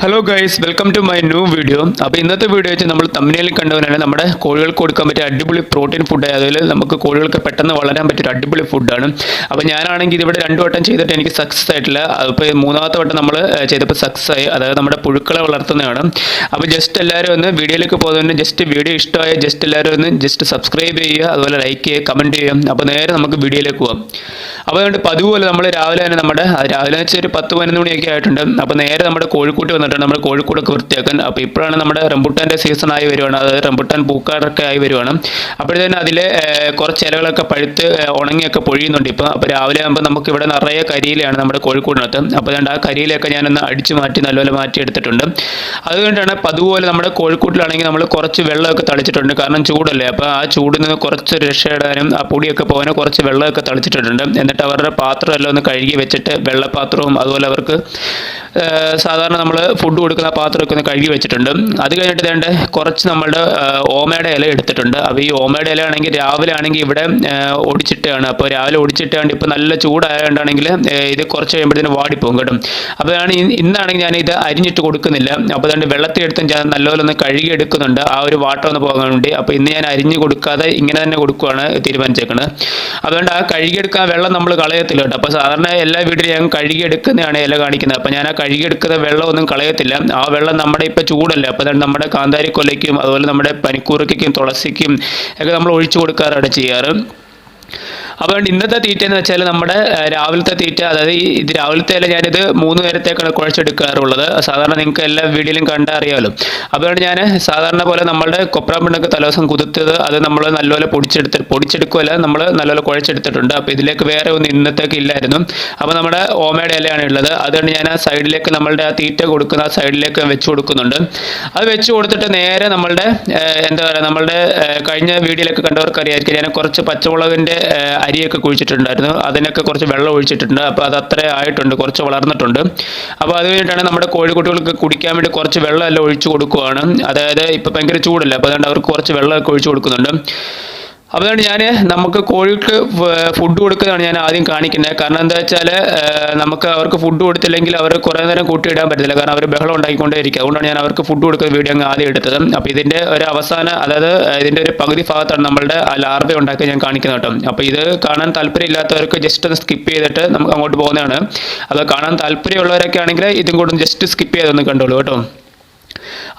Hello guys, welcome to my new video. അപ്പോൾ ഇന്നത്തെ video വെച്ച് നമ്മൾ തമ്മിലിൽ കണ്ടവനാണ് നമ്മുടെ കോഴികൾക്ക് കൊടുക്കാൻ പറ്റിയ അടിപൊളി പ്രോട്ടീൻ ഫുഡ്. അതിൽ നമുക്ക് കോഴികൾക്ക് പെട്ടെന്ന് വളരാൻ പറ്റിയ അടിപൊളി ഫുഡാണ്. അപ്പോൾ ഞാനാണെങ്കിൽ ഇതിവിടെ 2 വട്ടം ചെയ്തിട്ട് എനിക്ക് സക്സസ് ആയിട്ടില്ല. അപ്പോൾ മൂന്നാമത്തെ വട്ടം നമ്മൾ ചെയ്തപ്പോൾ സക്സസ് ആയി. അതായത് നമ്മുടെ പുഴുക്കളെ വളർത്തുന്നതാണ്. അപ്പോൾ ജസ്റ്റ് എല്ലാവരും ഒന്ന് വീഡിയോയിലേക്ക് പോകുന്നതിന് ജസ്റ്റ് വീഡിയോ ഇഷ്ടമായ ജസ്റ്റ് എല്ലാവരും ഒന്ന് ജസ്റ്റ് സബ്സ്ക്രൈബ് ചെയ്യുക, അതുപോലെ ലൈക്ക് ചെയ്യുക, കമൻറ്റ് ചെയ്യുക. അപ്പോൾ നേരെ നമുക്ക് വീഡിയോയിലേക്ക് പോകാം. അപ്പോൾ അതുകൊണ്ട് പതിവുപോലെ നമ്മൾ രാവിലെ തന്നെ രാവിലെ വെച്ച് ഒരു 10-11 മണിയൊക്കെ ആയിട്ടുണ്ട്. അപ്പോൾ നേരെ നമ്മുടെ കോഴിക്കൂട്ടി വന്നിട്ടുണ്ട് നമ്മൾ കോഴിക്കൂടൊക്കെ വൃത്തിയാക്കാൻ. അപ്പോൾ ഇപ്പോഴാണ് നമ്മുടെ റംബുട്ടാൻ്റെ സീസൺ ആയി വരുവാണ്, അതായത് റംബുട്ടാൻ പൂക്കാറൊക്കെ ആയി വരുവാണ്. അപ്പോഴത്തേന് അതിലെ കുറച്ച് ഇലകളൊക്കെ പഴുത്ത് ഉണങ്ങിയൊക്കെ പൊഴിയുന്നുണ്ട് ഇപ്പോൾ. അപ്പോൾ രാവിലെ ആകുമ്പോൾ നമുക്ക് ഇവിടെ നിറയെ കരിയിലാണ് നമ്മുടെ കോഴിക്കൂടിനകത്ത്. അപ്പോൾ അതുകൊണ്ട് ആ കരിയിലൊക്കെ ഞാനൊന്ന് അടിച്ചു മാറ്റി നല്ലപോലെ മാറ്റി എടുത്തിട്ടുണ്ട്. അതുകൊണ്ടാണ് പതുപോലെ നമ്മുടെ കോഴിക്കൂട്ടിലാണെങ്കിൽ നമ്മൾ കുറച്ച് വെള്ളമൊക്കെ തളിച്ചിട്ടുണ്ട്, കാരണം ചൂടല്ലേ. അപ്പോൾ ആ ചൂടിൽ നിന്ന് കുറച്ച് രക്ഷയിടാനും ആ പൊടിയൊക്കെ പോകാനും കുറച്ച് വെള്ളമൊക്കെ തളിച്ചിട്ടുണ്ട്. എന്നിട്ട് അവരുടെ പാത്രമെല്ലാം ഒന്ന് കഴുകി വെച്ചിട്ട് വെള്ളപ്പാത്രവും അതുപോലെ അവർക്ക് സാധാരണ നമ്മൾ ഫുഡ് കൊടുക്കുന്ന പാത്രമൊക്കെ ഒന്ന് കഴുകി വെച്ചിട്ടുണ്ട്. അത് കഴിഞ്ഞിട്ട് വേണ്ട കുറച്ച് നമ്മളുടെ ഓമയുടെ ഇല എടുത്തിട്ടുണ്ട്. അപ്പോൾ ഈ ഓമയുടെ ഇല ആണെങ്കിൽ രാവിലെ ആണെങ്കിൽ ഇവിടെ ഒടിച്ചിട്ടാണ്. അപ്പോൾ രാവിലെ ഒടിച്ചിട്ടാണ്ട് ഇപ്പോൾ നല്ല ചൂടായതുകൊണ്ടാണെങ്കിൽ ഇത് കുറച്ച് കഴിയുമ്പോഴത്തേന് വാടിപ്പോകും കേട്ടോ. അപ്പോൾ ഇന്നാണെങ്കിൽ ഞാൻ ഇത് അരിഞ്ഞിട്ട് കൊടുക്കുന്നില്ല. അപ്പോൾ അതുകൊണ്ട് വെള്ളത്തിലെടുത്ത് ഞാൻ നല്ലപോലെ ഒന്ന് കഴുകി എടുക്കുന്നുണ്ട്, ആ ഒരു വാട്ടം ഒന്ന് പോകാൻ വേണ്ടി. അപ്പോൾ ഇന്ന് ഞാൻ അരിഞ്ഞ് കൊടുക്കാതെ ഇങ്ങനെ തന്നെ കൊടുക്കുകയാണ് തീരുമാനിച്ചേക്കുന്നത്. അതുകൊണ്ട് ആ കഴുകിയെടുക്കാൻ വെള്ളം നമ്മൾ കളയത്തില്ല കേട്ടോ. അപ്പോൾ സാധാരണ എല്ലാ വീട്ടിലും ഞാൻ കഴുകിയെടുക്കുന്നതാണ് ഇല കാണിക്കുന്നത്. അപ്പോൾ ഞാൻ ആ കഴുകിയെടുക്കുന്ന വെള്ളമൊന്നും കളയത്തില്ല. ആ വെള്ളം നമ്മുടെ ഇപ്പോൾ ചൂടല്ലേ, അപ്പോൾ അതുകൊണ്ട് നമ്മുടെ കാന്താരിക്കൊലയ്ക്കും അതുപോലെ നമ്മുടെ പനിക്കൂർക്കയ്ക്കും തുളസിക്കും ഒക്കെ നമ്മൾ ഒഴിച്ചു കൊടുക്കാറാണ് ചെയ്യാറ്. അപ്പോൾ ഇന്നത്തെ തീറ്റ എന്ന് വെച്ചാൽ നമ്മുടെ രാവിലത്തെ തീറ്റ, അതായത് ഇത് രാവിലത്തെ അല്ല, ഞാനിത് 3 നേരത്തേക്കാണ് കുഴച്ചെടുക്കാറുള്ളത്. സാധാരണ നിങ്ങൾക്ക് എല്ലാ വീഡിയോയിലും കണ്ടറിയാമല്ലോ. അതുകൊണ്ട് ഞാൻ സാധാരണ പോലെ നമ്മളുടെ കൊപ്രാപ്പിണ്ണൊക്കെ തലേദിവസം കുതിർത്തത് അത് നമ്മൾ നല്ലപോലെ പൊടിച്ചെടുക്കുകയല്ല, നമ്മൾ നല്ലപോലെ കുഴച്ചെടുത്തിട്ടുണ്ട്. അപ്പോൾ ഇതിലേക്ക് വേറെ ഒന്നും ഇന്നത്തേക്ക് ഇല്ലായിരുന്നു. അപ്പോൾ നമ്മുടെ ഓമയുടെ ഇലയാണ് ഉള്ളത്. അതുകൊണ്ട് ഞാൻ ആ സൈഡിലേക്ക് നമ്മളുടെ ആ തീറ്റ കൊടുക്കുന്ന ആ സൈഡിലേക്ക് വെച്ച് കൊടുക്കുന്നുണ്ട്. അത് വെച്ച് കൊടുത്തിട്ട് നേരെ നമ്മളുടെ എന്താ പറയുക, നമ്മളുടെ കഴിഞ്ഞ വീഡിയോയിലൊക്കെ കണ്ടവർക്ക് അറിയാമായിരിക്കും, ഞാൻ കുറച്ച് പച്ചമുളകിൻ്റെ അരിയൊക്കെ കുഴിച്ചിട്ടുണ്ടായിരുന്നു. അതിനൊക്കെ കുറച്ച് വെള്ളം ഒഴിച്ചിട്ടുണ്ട്. അപ്പോൾ അത് അത്ര ആയിട്ടുണ്ട്, കുറച്ച് വളർന്നിട്ടുണ്ട്. അപ്പോൾ അത് കഴിഞ്ഞിട്ടാണ് നമ്മുടെ കോഴിക്കുട്ടികൾക്ക് കുടിക്കാൻ വേണ്ടി കുറച്ച് വെള്ളമെല്ലാം ഒഴിച്ചു കൊടുക്കുകയാണ്. അതായത് ഇപ്പോൾ ഭയങ്കര ചൂടല്ല, അപ്പോൾ അതുകൊണ്ട് അവർക്ക് കുറച്ച് വെള്ളമൊക്കെ ഒഴിച്ചു കൊടുക്കുന്നുണ്ട്. അതുകൊണ്ട് നമുക്ക് കോഴിക്ക് ഫുഡ് കൊടുക്കുന്നതാണ് ഞാൻ ആദ്യം കാണിക്കുന്നത്. കാരണം എന്താ വെച്ചാൽ നമുക്ക് അവർക്ക് ഫുഡ് കൊടുത്തില്ലെങ്കിൽ അവർ കുറേ നേരം കൂട്ടിയിടാൻ പറ്റത്തില്ല, കാരണം അവർ ബഹളം ഉണ്ടാക്കിക്കൊണ്ടേ ഇരിക്കുക. അതുകൊണ്ടാണ് ഞാൻ അവർക്ക് ഫുഡ് കൊടുക്കുന്ന വീഡിയോ അങ്ങ് ആദ്യം എടുത്തത്. അപ്പോൾ ഇതിൻ്റെ ഒരു അവസാന, അതായത് ഇതിൻ്റെ ഒരു പകുതി ഭാഗത്താണ് നമ്മളുടെ ലാർവ ഉണ്ടാക്കി ഞാൻ കാണിക്കുന്നത് കേട്ടോ. അപ്പോൾ ഇത് കാണാൻ താല്പര്യമില്ലാത്തവർക്ക് ജസ്റ്റ് ഒന്ന് സ്കിപ്പ് ചെയ്തിട്ട് നമുക്ക് അങ്ങോട്ട് പോകുന്നതാണ്. അത് കാണാൻ താല്പര്യമുള്ളവരൊക്കെ ആണെങ്കിൽ ഇതും കൂടെ ജസ്റ്റ് സ്കിപ്പ് ചെയ്തൊന്ന് കണ്ടോളൂ കേട്ടോ.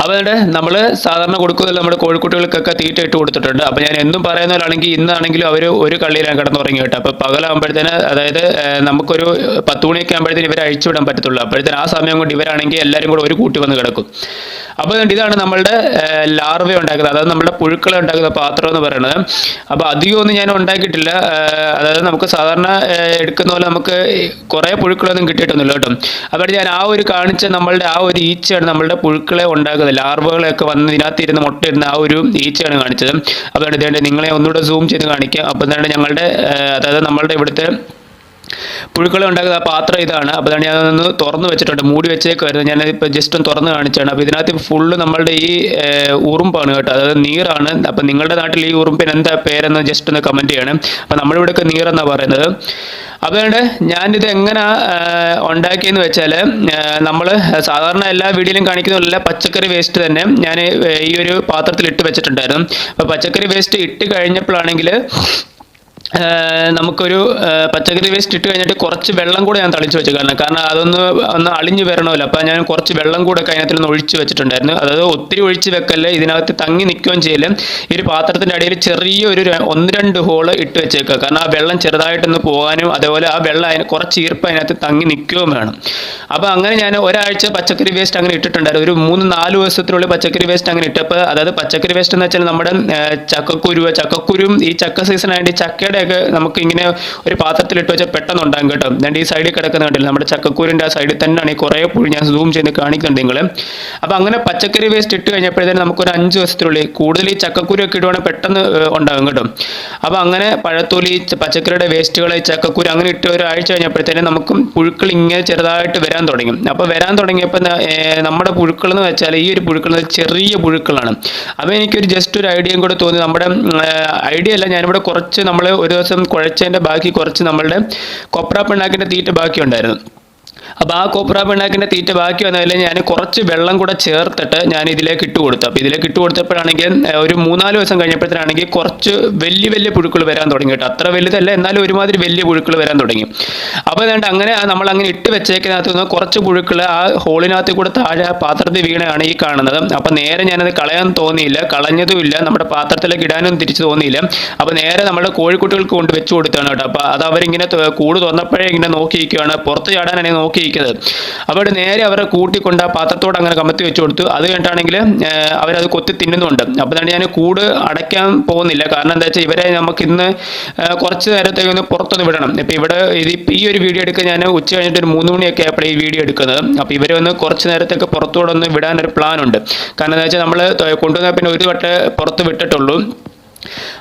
അതുകൊണ്ട് നമ്മൾ സാധാരണ കൊടുക്കുന്നതിൽ നമ്മുടെ കോഴിക്കുട്ടികൾക്കൊക്കെ തീറ്റ ഇട്ട് കൊടുത്തിട്ടുണ്ട്. അപ്പോൾ ഞാൻ എന്നും പറയുന്നവരാണെങ്കിൽ ഇന്നാണെങ്കിലും അവർ ഒരു കള്ളിയിലാണ് കിടന്നുറങ്ങി കേട്ടോ. അപ്പോൾ പകലാകുമ്പോഴത്തേന്, അതായത് നമുക്കൊരു 10 മണിയൊക്കെ ആകുമ്പോഴത്തേന് ഇവരെ അഴിച്ചു വിടാൻ പറ്റത്തുള്ളൂ. അപ്പോഴത്തേന് ആ സമയം കൊണ്ട് ഇവരാണെങ്കിൽ എല്ലാവരും കൂടെ ഒരു കൂട്ടി വന്ന് കിടക്കും. അപ്പോൾ ഇതാണ് നമ്മളുടെ ലാർവ ഉണ്ടാക്കുന്നത്, അതായത് നമ്മുടെ പുഴുക്കളെ ഉണ്ടാക്കുന്ന പാത്രം എന്ന് പറയുന്നത്. അപ്പോൾ അധികമൊന്നും ഞാൻ ഉണ്ടാക്കിയിട്ടില്ല. അതായത് നമുക്ക് സാധാരണ എടുക്കുന്ന പോലെ നമുക്ക് കുറേ പുഴുക്കളൊന്നും കിട്ടിയിട്ടൊന്നുമില്ല കേട്ടോ. അപ്പോൾ ഞാൻ ആ ഒരു കാണിച്ച നമ്മളുടെ ആ ഒരു ഈച്ചയാണ് നമ്മളുടെ പുഴുക്കളെ ഉണ്ടാക്കുന്നത്. ലാർവകളൊക്കെ വന്ന് ഇതിനകത്തിരുന്ന് മുട്ടയിരുന്ന ആ ഒരു ഈച്ചയാണ് കാണിച്ചത്. അപ്പോൾ ഇതേണ്ട നിങ്ങളെ ഒന്നുകൂടെ സൂം ചെയ്ത് കാണിക്കാം. അപ്പോൾ എന്താണ് ഞങ്ങളുടെ, അതായത് നമ്മളുടെ ഇവിടുത്തെ പുഴുക്കളെ ഉണ്ടാക്കുന്ന ആ പാത്രം ഇതാണ്. അപ്പോൾ അതാണ് ഞാനൊന്ന് തുറന്ന് വെച്ചിട്ടുണ്ട്, മൂടി വെച്ചേക്കുമായിരുന്നു. ഞാനിപ്പോൾ ജസ്റ്റ് ഒന്ന് തുറന്ന് കാണിച്ചാണ്. അപ്പോൾ ഇതിനകത്ത് ഫുള്ള് നമ്മളുടെ ഈ ഉറുമ്പാണ് കേട്ടോ, അതായത് നീറാണ്. അപ്പോൾ നിങ്ങളുടെ നാട്ടിൽ ഈ ഉറുമ്പിന് എന്താ പേരെന്ന് ജസ്റ്റ് ഒന്ന് കമൻറ്റ് ചെയ്യണം. അപ്പോൾ നമ്മളിവിടെയൊക്കെ നീറെന്നാണ് പറയുന്നത്. അതുകൊണ്ട് ഞാനിത് എങ്ങനെ ഉണ്ടാക്കിയെന്ന് വെച്ചാൽ, നമ്മൾ സാധാരണ എല്ലാ വീഡിയോയിലും കാണിക്കുന്നതല്ല, പച്ചക്കറി വേസ്റ്റ് തന്നെ ഞാൻ ഈ ഒരു പാത്രത്തിൽ ഇട്ട് വെച്ചിട്ടുണ്ടായിരുന്നു. അപ്പോൾ പച്ചക്കറി വേസ്റ്റ് ഇട്ട് കഴിഞ്ഞപ്പോഴാണെങ്കിൽ നമുക്കൊരു പച്ചക്കറി വേസ്റ്റ് ഇട്ട് കഴിഞ്ഞിട്ട് കുറച്ച് വെള്ളം കൂടെ ഞാൻ തളിച്ച് വെച്ചു, കാരണം ഒന്ന് അളിഞ്ഞ് വരണമല്ലോ. അപ്പോൾ ഞാൻ കുറച്ച് വെള്ളം കൂടെ അതിനകത്ത് ഒഴിച്ച് വെച്ചിട്ടുണ്ടായിരുന്നു. അതായത് ഒത്തിരി ഒഴിച്ച് വെക്കല്ലേ, ഇതിനകത്ത് തങ്ങി നിൽക്കുകയും ചെയ്യലും. ഈ ഒരു പാത്രത്തിൻ്റെ അടിയിൽ ചെറിയൊരു 1-2 ഹോള് ഇട്ട് വെച്ചേക്കുക, കാരണം ആ വെള്ളം ചെറുതായിട്ടൊന്ന് പോകാനും അതേപോലെ ആ വെള്ളം കുറച്ച് ഈർപ്പം അതിനകത്ത് തങ്ങി നിൽക്കുകയും വേണം. അപ്പോൾ അങ്ങനെ ഞാൻ ഒരാഴ്ച പച്ചക്കറി വേസ്റ്റ് അങ്ങനെ ഇട്ടിട്ടുണ്ടായിരുന്നു. ഒരു 3-4 ദിവസത്തിനുള്ളിൽ പച്ചക്കറി വേസ്റ്റ് അങ്ങനെ ഇട്ടപ്പോൾ, അതായത് പച്ചക്കറി വേസ്റ്റ് എന്ന് വെച്ചാൽ നമ്മുടെ ചക്കക്കുരും ഈ ചക്ക സീസൺ ആയിട്ട് ചക്കയുടെ ഒക്കെ നമുക്ക് ഇങ്ങനെ ഒരു പാത്രത്തിലിട്ട് വെച്ചാൽ പെട്ടെന്ന് ഉണ്ടാകും കേട്ടോ. രണ്ട് ഈ സൈഡിൽ കിടക്കുന്ന കണ്ടില്ല, നമ്മുടെ ചക്കക്കൂരിൻ്റെ ആ സൈഡിൽ തന്നെയാണ് ഈ കുറേ പുഴി ഞാൻ സൂം ചെയ്ത് കാണിക്കുന്നുണ്ട് നിങ്ങൾ. അപ്പോൾ അങ്ങനെ പച്ചക്കറി വേസ്റ്റ് ഇട്ട് കഴിഞ്ഞപ്പോഴത്തേനും നമുക്കൊരു 5 ദിവസത്തിനുള്ളിൽ കൂടുതൽ ഈ ചക്കക്കുരു ഒക്കെ ഇടുവാണെങ്കിൽ പെട്ടെന്ന് ഉണ്ടാകും കേട്ടോ. അപ്പോൾ അങ്ങനെ പഴത്തൊലി, പച്ചക്കറിയുടെ വേസ്റ്റുകൾ, ചക്കക്കുരു അങ്ങനെ ഇട്ട് ഒരാഴ്ച കഴിഞ്ഞപ്പോഴത്തേനും നമുക്ക് പുഴുക്കൾ ഇങ്ങനെ ചെറുതായിട്ട് വരാൻ തുടങ്ങി. അപ്പോൾ വരാൻ തുടങ്ങിയപ്പോൾ നമ്മുടെ പുഴുക്കൾ എന്ന് വെച്ചാൽ ഈ ഒരു പുഴുക്കൾ ചെറിയ പുഴുക്കളാണ്. അപ്പോൾ എനിക്കൊരു ജസ്റ്റ് ഒരു ഐഡിയയും കൂടെ തോന്നി. നമ്മുടെ ഐഡിയ അല്ല, ഞാനിവിടെ കുറച്ച് ഒരു ദിവസം കുഴച്ചതിൻ്റെ ബാക്കി കുറച്ച് നമ്മളുടെ കൊപ്ര പിണ്ണാക്കിൻ്റെ തീറ്റ ബാക്കി ഉണ്ടായിരുന്നു. അപ്പോൾ ആ കോപ്ര പിണ്ണാക്കിൻ്റെ തീറ്റ ബാക്കി വന്നതിൽ ഞാൻ കുറച്ച് വെള്ളം കൂടെ ചേർത്തിട്ട് ഞാൻ ഇതിലേക്ക് ഇട്ട് കൊടുത്തു. അപ്പോൾ ഇതിലേക്ക് ഇട്ട് കൊടുത്തപ്പോഴാണെങ്കിൽ ഒരു 3-4 ദിവസം കഴിഞ്ഞപ്പോഴത്തേനാണെങ്കിൽ കുറച്ച് വലിയ വലിയ പുഴുക്കൾ വരാൻ തുടങ്ങി കേട്ടോ. അത്ര വലുതല്ല, എന്നാലും ഒരുമാതിരി വലിയ പുഴുക്കൾ വരാൻ തുടങ്ങി. അപ്പോൾ അതുകൊണ്ട് അങ്ങനെ നമ്മൾ അങ്ങനെ ഇട്ട് വെച്ചേക്കകത്ത് നിന്ന് കുറച്ച് പുഴുക്കൾ ആ ഹോളിനകത്ത് കൂടെ താഴെ ആ പാത്രത്തിൽ വീണാണ് ഈ കാണുന്നത്. അപ്പോൾ നേരെ ഞാനത് കളയാൻ തോന്നിയില്ല, കളഞ്ഞതുമില്ല, നമ്മുടെ പാത്രത്തിലേക്ക് ഇടാനും തിരിച്ചു തോന്നിയില്ല. അപ്പോൾ നേരെ നമ്മുടെ കോഴിക്കുട്ടികൾക്ക് കൊണ്ട് വെച്ച് കൊടുത്താണ് കേട്ടോ. അപ്പോൾ അത് അവരിങ്ങനെ കൂട് തുറന്നപ്പോഴേ ഇങ്ങനെ നോക്കിയിരിക്കുകയാണ്, പുറത്ത് ചാടാനാണ് നോക്കിയിരിക്കുന്നത്. അവിടെ നേരെ അവരെ കൂട്ടിക്കൊണ്ട് ആ പാത്രത്തോട് അങ്ങനെ കമത്തി വെച്ച് കൊടുത്തു. അത് കഴിഞ്ഞിട്ടാണെങ്കിൽ അവരത് കൊത്തി തിന്നുന്നുണ്ട്. അപ്പോൾ തന്നെ ഞാൻ കൂട് അടയ്ക്കാൻ പോകുന്നില്ല, കാരണം എന്താ വെച്ചാൽ ഇവരെ നമുക്ക് ഇന്ന് കുറച്ച് നേരത്തേക്ക് ഒന്ന് പുറത്തൊന്ന് വിടണം. ഇപ്പോൾ ഇവിടെ ഈ ഒരു വീഡിയോ എടുക്കാൻ ഞാൻ ഉച്ച കഴിഞ്ഞിട്ട് ഒരു 3 മണിയൊക്കെ ആയപ്പോഴേ ഈ വീഡിയോ എടുക്കുന്നത്. അപ്പോൾ ഇവരെ ഒന്ന് കുറച്ച് നേരത്തേക്ക് പുറത്തോടെ ഒന്ന് വിടാനൊരു പ്ലാൻ ഉണ്ട്. കാരണം എന്താ വെച്ചാൽ നമ്മൾ കൊണ്ടുവന്നാൽ പിന്നെ ഒരു വട്ടം പുറത്ത് വിട്ടിട്ടുള്ളൂ.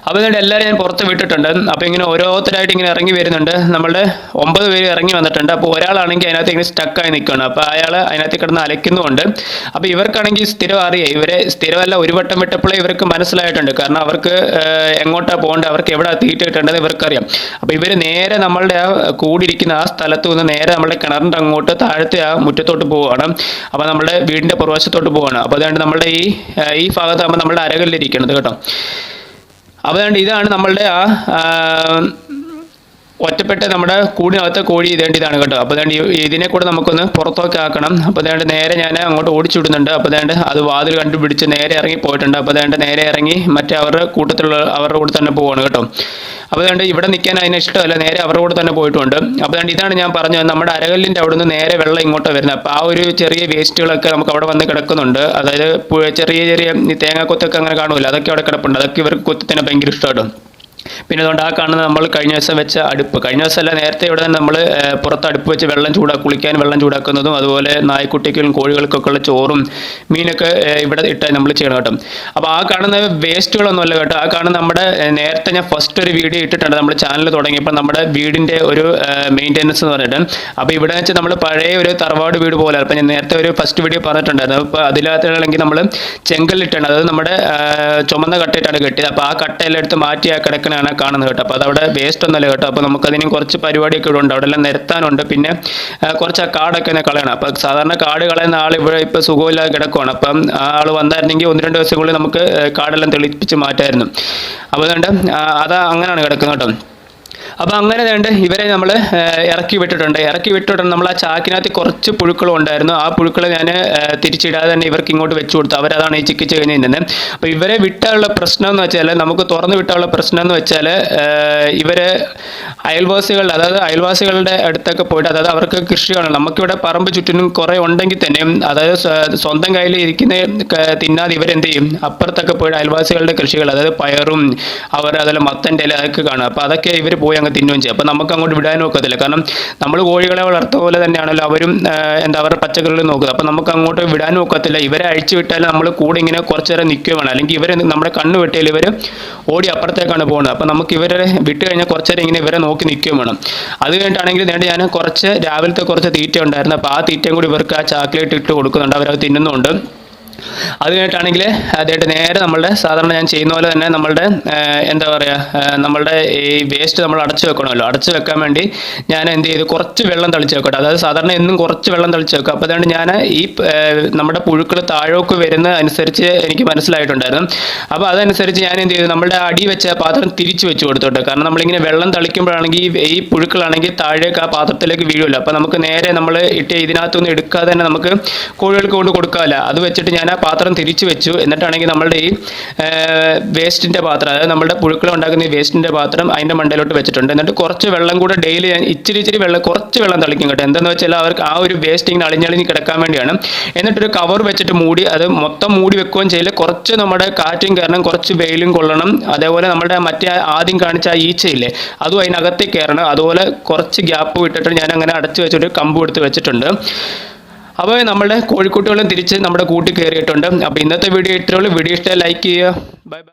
അപ്പോൾ അതുകൊണ്ട് എല്ലാവരും ഞാൻ പുറത്ത് വിട്ടിട്ടുണ്ട്. അപ്പോൾ ഇങ്ങനെ ഓരോരുത്തരായിട്ട് ഇങ്ങനെ ഇറങ്ങി വരുന്നുണ്ട്. നമ്മളുടെ 9 പേര് ഇറങ്ങി വന്നിട്ടുണ്ട്. അപ്പോൾ ഒരാളാണെങ്കിൽ അതിനകത്ത് ഇങ്ങനെ സ്റ്റക്കായി നിൽക്കുകയാണ്. അപ്പോൾ അയാൾ അതിനകത്ത് കിടന്ന് അലയ്ക്കുന്നുമുണ്ട്. അപ്പോൾ ഇവർക്കാണെങ്കിൽ സ്ഥിരം അറിയാം, ഇവരെ സ്ഥിരമല്ല, ഒരു വട്ടം വിട്ടപ്പോഴേ ഇവർക്ക് മനസ്സിലായിട്ടുണ്ട്. കാരണം അവർക്ക് എങ്ങോട്ടാണ് പോകേണ്ടത്, അവർക്ക് എവിടെ തീറ്റ കിട്ടേണ്ടത് ഇവർക്കറിയാം. അപ്പോൾ ഇവർ നേരെ നമ്മളുടെ ആ കൂടിയിരിക്കുന്ന ആ സ്ഥലത്ത് നിന്ന് നേരെ നമ്മുടെ കിണറിൻ്റെ അങ്ങോട്ട് താഴത്തെ ആ മുറ്റത്തോട്ട് പോവുകയാണ്. അപ്പോൾ നമ്മുടെ വീടിൻ്റെ പുറവശത്തോട്ട് പോവുകയാണ്. അപ്പോൾ അതുകൊണ്ട് നമ്മളുടെ ഈ ഭാഗത്താകുമ്പോൾ നമ്മളുടെ അരകല്ലിരിക്കുന്നത് കേട്ടോ. അപ്പോൾ അതുകൊണ്ട് ഇതാണ് നമ്മളുടെ ആ ഒറ്റപ്പെട്ട നമ്മുടെ കൂടിനകത്തെ കോഴി ഇതാണ് കേട്ടോ. അപ്പോൾ അതുകൊണ്ട് ഇതിനെ കൂടെ നമുക്കൊന്ന് പുറത്തൊക്കെ ആക്കണം. അപ്പോൾ അതുകൊണ്ട് നേരെ ഞാൻ അങ്ങോട്ട് ഓടിച്ചുവിടുന്നുണ്ട്. അപ്പോൾ അതുകൊണ്ട് അത് വാതിൽ കണ്ടുപിടിച്ച് നേരെ ഇറങ്ങി പോയിട്ടുണ്ട്. അപ്പോൾ അതുകൊണ്ട് നേരെ ഇറങ്ങി മറ്റേ അവരുടെ കൂട്ടത്തിലുള്ള അവരുടെ കൂടെ തന്നെ പോവാണ് കേട്ടോ. അപ്പോൾ അതുകൊണ്ട് ഇവിടെ നിൽക്കാൻ അതിന് ഇഷ്ടമല്ല, നേരെ അവരുടെ കൂടെ തന്നെ പോയിട്ടുണ്ട്. അപ്പോൾ അതുകൊണ്ട് ഇതാണ് ഞാൻ പറഞ്ഞത്, നമ്മുടെ അരകല്ലിൻ്റെ അവിടെ നിന്ന് നേരെ വെള്ളം ഇങ്ങോട്ട് വരുന്നത്. അപ്പോൾ ആ ഒരു ചെറിയ വേസ്റ്റുകളൊക്കെ നമുക്ക് അവിടെ വന്ന് കിടക്കുന്നുണ്ട്. അതായത് ചെറിയ ചെറിയ തേങ്ങാക്കൊത്തൊക്കെ അങ്ങനെ കാണുമല്ലോ, അതൊക്കെ അവിടെ കിടപ്പുണ്ട്. അതൊക്കെ ഇവർക്ക് കൊത്തി ഭയങ്കര ഇഷ്ടമായിട്ടും. പിന്നെ അതുകൊണ്ട് ആ കാണുന്നത് നമ്മൾ കഴിഞ്ഞ ദിവസം വെച്ച അടുപ്പ്, കഴിഞ്ഞ ദിവസമല്ല നേരത്തെ ഇവിടെ തന്നെ നമ്മൾ പുറത്ത് അടുപ്പ് വെച്ച് കുളിക്കാൻ വെള്ളം ചൂടാക്കുന്നതും അതുപോലെ നായ്ക്കുട്ടിക്കും കോഴികൾക്കൊക്കെ ഉള്ള ചോറും മീനൊക്കെ ഇവിടെ ഇട്ട് നമ്മൾ ചെയ്യണം കേട്ടോ. അപ്പോൾ ആ കാണുന്ന വേസ്റ്റുകളൊന്നുമല്ല കേട്ടോ. ആ കാണുന്ന നമ്മുടെ നേരത്തെ ഞാൻ ഫസ്റ്റ് ഒരു വീഡിയോ ഇട്ടിട്ടുണ്ട് നമ്മൾ ചാനൽ തുടങ്ങിയപ്പോൾ, നമ്മുടെ വീടിൻ്റെ ഒരു മെയിൻ്റെനൻസ് എന്ന് പറഞ്ഞിട്ട്. അപ്പോൾ ഇവിടെ വെച്ച് നമ്മൾ പഴയ ഒരു തറവാട് വീട് പോലെ, അപ്പോൾ ഞാൻ നേരത്തെ ഒരു ഫസ്റ്റ് വീഡിയോ പറഞ്ഞിട്ടുണ്ടായിരുന്നു. അപ്പോൾ അതിനകത്താണെങ്കിൽ നമ്മൾ ചെങ്കല്ലിട്ടാണ്, അതായത് നമ്മുടെ ചുമന്ന കട്ടയിട്ടാണ് കെട്ടിയത്. അപ്പോൾ ആ കട്ടയെല്ലാം എടുത്ത് മാറ്റി ആ കിടക്കണ കാണുന്നത് കേട്ടോ. അപ്പോൾ അതവിടെ വേസ്റ്റ് ഒന്നല്ല കേട്ടോ. അപ്പോൾ നമുക്കതിനും കുറച്ച് പരിപാടിയൊക്കെ ഇവിടെ ഉണ്ട്, അവിടെ എല്ലാം നിരത്താനുണ്ട്. പിന്നെ കുറച്ച് ആ കാടൊക്കെ തന്നെ കളയണം. അപ്പോൾ സാധാരണ കാട് കളയുന്ന ആൾ ഇവിടെ ഇപ്പോൾ സുഖമില്ലാതെ കിടക്കുവാണ്. അപ്പം ആ ആൾ വന്നായിരുന്നെങ്കിൽ 1-2 ദിവസങ്ങളിൽ നമുക്ക് കാടെല്ലാം തെളിപ്പിച്ച് മാറ്റായിരുന്നു. അപ്പോൾ അതുകൊണ്ട് അങ്ങനെയാണ് കിടക്കുന്നത് കേട്ടോ. അപ്പോൾ അങ്ങനെ വേണ്ട ഇവരെ നമ്മൾ ഇറക്കി വിട്ടിട്ടുണ്ട്. നമ്മൾ ആ ചാക്കിനകത്ത് കുറച്ച് പുഴുക്കളും ഉണ്ടായിരുന്നു. ആ പുഴുക്കളെ ഞാൻ തിരിച്ചിടാതെ തന്നെ ഇവർക്ക് ഇങ്ങോട്ട് വെച്ച് കൊടുത്തു. അവരതാണ് ഈ ചിക്കിച്ച് കഴിഞ്ഞ് നിന്ന്. അപ്പോൾ ഇവരെ വിട്ടാനുള്ള പ്രശ്നം എന്ന് വെച്ചാൽ, നമുക്ക് തുറന്ന് വിട്ടാനുള്ള പ്രശ്നം എന്ന് വെച്ചാൽ, ഇവരെ അയൽവാസികളുടെ അടുത്തൊക്കെ പോയിട്ട്, അതായത് അവർക്ക് കൃഷിയാണ്, നമുക്കിവിടെ പറമ്പ് ചുറ്റിനും കുറേ ഉണ്ടെങ്കിൽ തന്നെയും, അതായത് സ്വന്തം കയ്യിൽ ഇരിക്കുന്ന തിന്നാതെ ഇവരെന്ത് ചെയ്യും, അപ്പുറത്തൊക്കെ പോയിട്ട് അയൽവാസികളുടെ കൃഷികൾ, അതായത് പയറും അതുപോലെ മത്തൻ്റെ ഇല അതൊക്കെ കാണും. അപ്പോൾ അതൊക്കെ ഇവർ പോയി അങ്ങ് തിന്നുകയും ചെയ്യും. അപ്പോൾ നമുക്ക് അങ്ങോട്ട് വിടാനും ഒക്കത്തില്ല. കാരണം നമ്മൾ കോഴികളെ വളർത്തുന്ന പോലെ തന്നെയാണല്ലോ അവരും അവരുടെ പച്ചക്കറികൾ നോക്കുക. അപ്പോൾ നമുക്ക് അങ്ങോട്ട് വിടാനും ഒക്കത്തില്ല. ഇവരെ അഴിച്ചു വിട്ടാൽ നമ്മൾ കൂടെ ഇങ്ങനെ കുറച്ച് നേരം നിൽക്കുകയും വേണം. അല്ലെങ്കിൽ ഇവർ നമ്മുടെ കണ്ണ് വെട്ടിയാൽ ഇവർ ഓടി അപ്പുറത്തേക്കാണ് പോകുന്നത്. അപ്പോൾ നമുക്ക് ഇവരെ വിട്ട് കഴിഞ്ഞാൽ കുറച്ച് നേരം ഇങ്ങനെ ഇവരെ നോക്കി നിൽക്കുകയും വേണം. അത് കഴിഞ്ഞിട്ടാണെങ്കിൽ ഞാൻ രാവിലത്തെ കുറച്ച് തീറ്റ ഉണ്ടായിരുന്നു. അപ്പോൾ ആ തീറ്റയും കൂടി ഇവർക്ക് ആ ചാക്ലേറ്റ് ഇട്ട് കൊടുക്കുന്നുണ്ട്, അവരത് തിന്നുന്നുണ്ട്. അത് കഴിഞ്ഞിട്ടാണെങ്കിൽ അതായിട്ട് നേരെ നമ്മളുടെ സാധാരണ ഞാൻ ചെയ്യുന്ന പോലെ തന്നെ നമ്മളുടെ നമ്മളുടെ ഈ വേസ്റ്റ് നമ്മൾ അടച്ചു വെക്കണമല്ലോ. അടച്ചു വെക്കാൻ വേണ്ടി ഞാൻ എന്ത് ചെയ്തു, കുറച്ച് വെള്ളം തളിച്ച് വെക്കട്ടെ. അതായത് സാധാരണ എന്നും കുറച്ച് വെള്ളം തളിച്ച് വെക്കും. അപ്പോൾ അതുകൊണ്ട് ഞാൻ ഈ നമ്മുടെ പുഴുക്കൾ താഴോക്ക് വരുന്ന അനുസരിച്ച് എനിക്ക് മനസ്സിലായിട്ടുണ്ടായിരുന്നു. അപ്പോൾ അതനുസരിച്ച് ഞാൻ എന്ത് ചെയ്തു, നമ്മളുടെ അടി വെച്ച പാത്രം തിരിച്ചു വെച്ച് കൊടുത്തോട്ടെ. കാരണം നമ്മളിങ്ങനെ വെള്ളം തളിക്കുമ്പോഴാണെങ്കിൽ ഈ പുഴുക്കളാണെങ്കിൽ താഴേക്ക് ആ പാത്രത്തിലേക്ക് വീഴുമല്ലോ. അപ്പോൾ നമുക്ക് നേരെ നമ്മൾ ഇതിനകത്തൊന്നും എടുക്കാതെ തന്നെ നമുക്ക് കോഴികൾക്ക് കൊണ്ട് കൊടുക്കാമല്ലോ. അത് വെച്ചിട്ട് ഞാൻ ആ പാത്രം തിരിച്ചു വെച്ചു. എന്നിട്ടാണെങ്കിൽ നമ്മളുടെ ഈ വേസ്റ്റിൻ്റെ പാത്രം, അതായത് നമ്മുടെ പുഴുക്കൾ ഉണ്ടാക്കുന്ന ഈ വേസ്റ്റിൻ്റെ പാത്രം അതിൻ്റെ മണ്ടയിലോട്ട് വെച്ചിട്ടുണ്ട്. എന്നിട്ട് കുറച്ച് വെള്ളം കൂടെ ഡെയിലി ഞാൻ ഇച്ചിരി കുറച്ച് വെള്ളം തളിക്കും കേട്ടോ. എന്താണെന്ന് വെച്ചാൽ അവർക്ക് ആ ഒരു വേസ്റ്റ് ഇങ്ങനെ അളിഞ്ഞളിഞ്ഞ് കിടക്കാൻ വേണ്ടിയാണ്. എന്നിട്ടൊരു കവർ വെച്ചിട്ട് മൂടി, അത് മൊത്തം മൂടി വെക്കുകയും ചെയ്യില്ല. കുറച്ച് നമ്മുടെ കാറ്റും കയറണം, കുറച്ച് വെയിലും കൊള്ളണം. അതേപോലെ നമ്മുടെ മറ്റേ ആദ്യം കാണിച്ച ആ ഈച്ചയില്ലേ, അതും അതിനകത്തേക്ക് കയറണം. അതുപോലെ കുറച്ച് ഗ്യാപ്പ് വിട്ടിട്ട് ഞാൻ അങ്ങനെ അടച്ചു വെച്ചിട്ട് കമ്പ് എടുത്ത് വെച്ചിട്ടുണ്ട്. അപ്പോൾ നമ്മുടെ കോഴിക്കുട്ടികളും തിരിച്ച് നമ്മുടെ കൂട്ടിൽ കയറിയിട്ടുണ്ട്. അപ്പോൾ ഇന്നത്തെ വീഡിയോ ഇത്രയുള്ളൂ. വീഡിയോ ഇഷ്ടമായി ലൈക്ക് ചെയ്യുക. Bye bye.